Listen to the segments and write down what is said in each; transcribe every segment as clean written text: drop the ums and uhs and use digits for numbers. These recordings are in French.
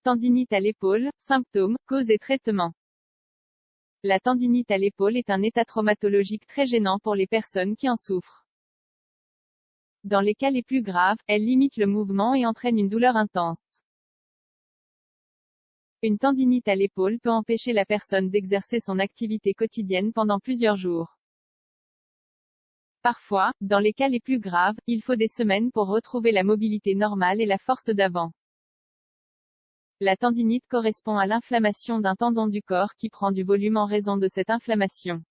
Tendinite à l'épaule, symptômes, causes et traitements. La tendinite à l'épaule est un état traumatologique très gênant pour les personnes qui en souffrent. Dans les cas les plus graves, elle limite le mouvement et entraîne une douleur intense. Une tendinite à l'épaule peut empêcher la personne d'exercer son activité quotidienne pendant plusieurs jours. Parfois, dans les cas les plus graves, il faut des semaines pour retrouver la mobilité normale et la force d'avant. La tendinite correspond à l'inflammation d'un tendon du corps qui prend du volume en raison de cette inflammation.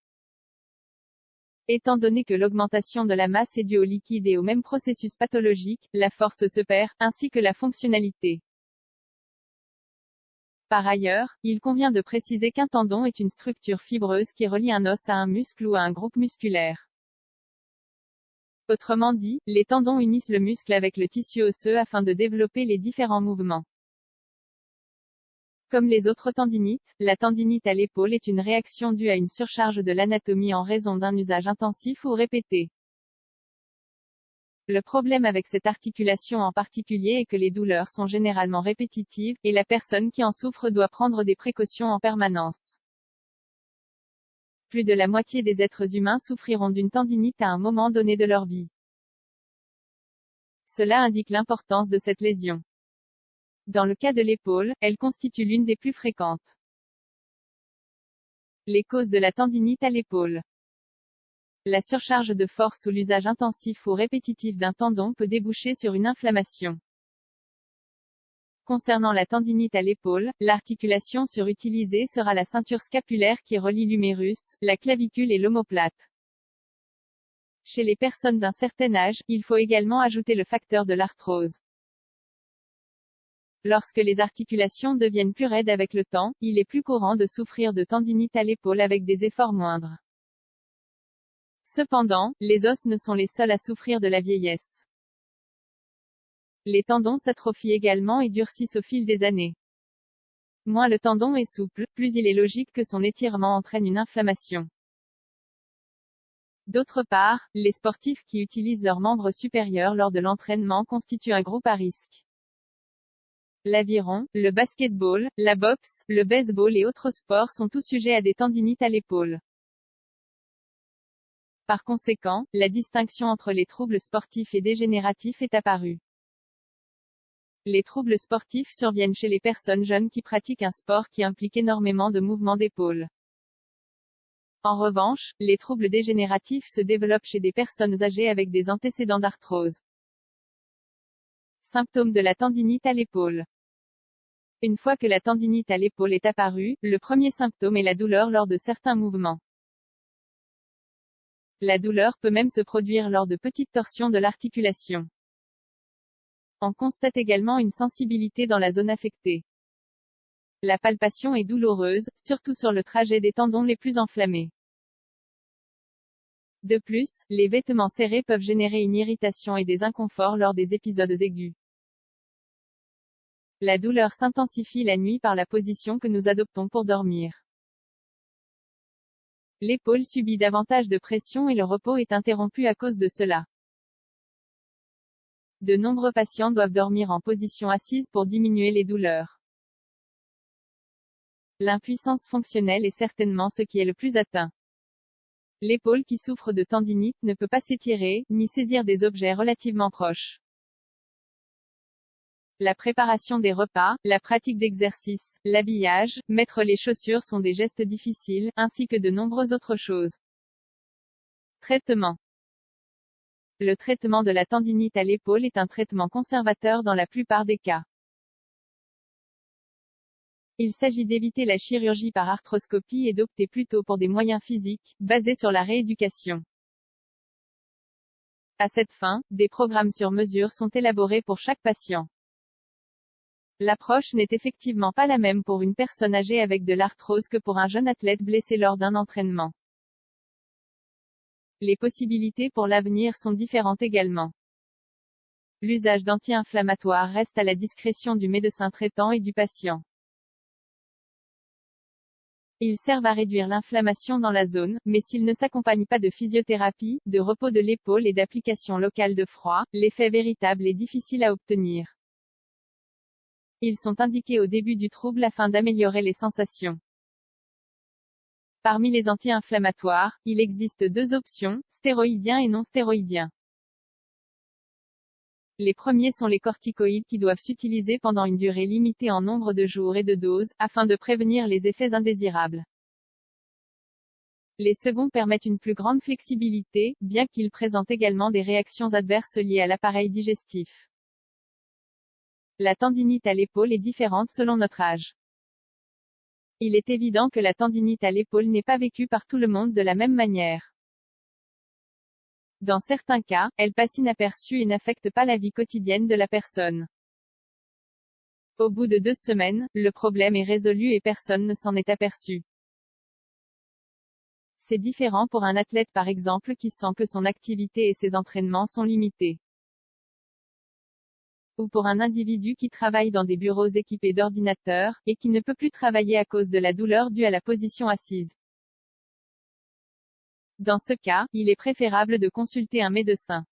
Étant donné que l'augmentation de la masse est due au liquide et au même processus pathologique, la force se perd, ainsi que la fonctionnalité. Par ailleurs, il convient de préciser qu'un tendon est une structure fibreuse qui relie un os à un muscle ou à un groupe musculaire. Autrement dit, les tendons unissent le muscle avec le tissu osseux afin de développer les différents mouvements. Comme les autres tendinites, la tendinite à l'épaule est une réaction due à une surcharge de l'anatomie en raison d'un usage intensif ou répété. Le problème avec cette articulation en particulier est que les douleurs sont généralement répétitives, et la personne qui en souffre doit prendre des précautions en permanence. Plus de la moitié des êtres humains souffriront d'une tendinite à un moment donné de leur vie. Cela indique l'importance de cette lésion. Dans le cas de l'épaule, elle constitue l'une des plus fréquentes. Les causes de la tendinite à l'épaule. La surcharge de force ou l'usage intensif ou répétitif d'un tendon peut déboucher sur une inflammation. Concernant la tendinite à l'épaule, l'articulation surutilisée sera la ceinture scapulaire qui relie l'humérus, la clavicule et l'omoplate. Chez les personnes d'un certain âge, il faut également ajouter le facteur de l'arthrose. Lorsque les articulations deviennent plus raides avec le temps, il est plus courant de souffrir de tendinite à l'épaule avec des efforts moindres. Cependant, les os ne sont les seuls à souffrir de la vieillesse. Les tendons s'atrophient également et durcissent au fil des années. Moins le tendon est souple, plus il est logique que son étirement entraîne une inflammation. D'autre part, les sportifs qui utilisent leurs membres supérieurs lors de l'entraînement constituent un groupe à risque. L'aviron, le basketball, la boxe, le baseball et autres sports sont tous sujets à des tendinites à l'épaule. Par conséquent, la distinction entre les troubles sportifs et dégénératifs est apparue. Les troubles sportifs surviennent chez les personnes jeunes qui pratiquent un sport qui implique énormément de mouvements d'épaule. En revanche, les troubles dégénératifs se développent chez des personnes âgées avec des antécédents d'arthrose. Symptômes de la tendinite à l'épaule. Une fois que la tendinite à l'épaule est apparue, le premier symptôme est la douleur lors de certains mouvements. La douleur peut même se produire lors de petites torsions de l'articulation. On constate également une sensibilité dans la zone affectée. La palpation est douloureuse, surtout sur le trajet des tendons les plus enflammés. De plus, les vêtements serrés peuvent générer une irritation et des inconforts lors des épisodes aigus. La douleur s'intensifie la nuit par la position que nous adoptons pour dormir. L'épaule subit davantage de pression et le repos est interrompu à cause de cela. De nombreux patients doivent dormir en position assise pour diminuer les douleurs. L'impuissance fonctionnelle est certainement ce qui est le plus atteint. L'épaule qui souffre de tendinite ne peut pas s'étirer, ni saisir des objets relativement proches. La préparation des repas, la pratique d'exercices, l'habillage, mettre les chaussures sont des gestes difficiles, ainsi que de nombreuses autres choses. Traitement. Le traitement de la tendinite à l'épaule est un traitement conservateur dans la plupart des cas. Il s'agit d'éviter la chirurgie par arthroscopie et d'opter plutôt pour des moyens physiques, basés sur la rééducation. À cette fin, des programmes sur mesure sont élaborés pour chaque patient. L'approche n'est effectivement pas la même pour une personne âgée avec de l'arthrose que pour un jeune athlète blessé lors d'un entraînement. Les possibilités pour l'avenir sont différentes également. L'usage d'anti-inflammatoires reste à la discrétion du médecin traitant et du patient. Ils servent à réduire l'inflammation dans la zone, mais s'ils ne s'accompagnent pas de physiothérapie, de repos de l'épaule et d'application locale de froid, l'effet véritable est difficile à obtenir. Ils sont indiqués au début du trouble afin d'améliorer les sensations. Parmi les anti-inflammatoires, il existe deux options, stéroïdiens et non stéroïdiens. Les premiers sont les corticoïdes qui doivent s'utiliser pendant une durée limitée en nombre de jours et de doses, afin de prévenir les effets indésirables. Les seconds permettent une plus grande flexibilité, bien qu'ils présentent également des réactions adverses liées à l'appareil digestif. La tendinite à l'épaule est différente selon notre âge. Il est évident que la tendinite à l'épaule n'est pas vécue par tout le monde de la même manière. Dans certains cas, elle passe inaperçue et n'affecte pas la vie quotidienne de la personne. Au bout de 2 semaines, le problème est résolu et personne ne s'en est aperçu. C'est différent pour un athlète par exemple qui sent que son activité et ses entraînements sont limités. Ou pour un individu qui travaille dans des bureaux équipés d'ordinateurs, et qui ne peut plus travailler à cause de la douleur due à la position assise. Dans ce cas, il est préférable de consulter un médecin.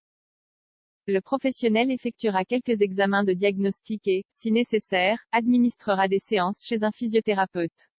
Le professionnel effectuera quelques examens de diagnostic et, si nécessaire, administrera des séances chez un physiothérapeute.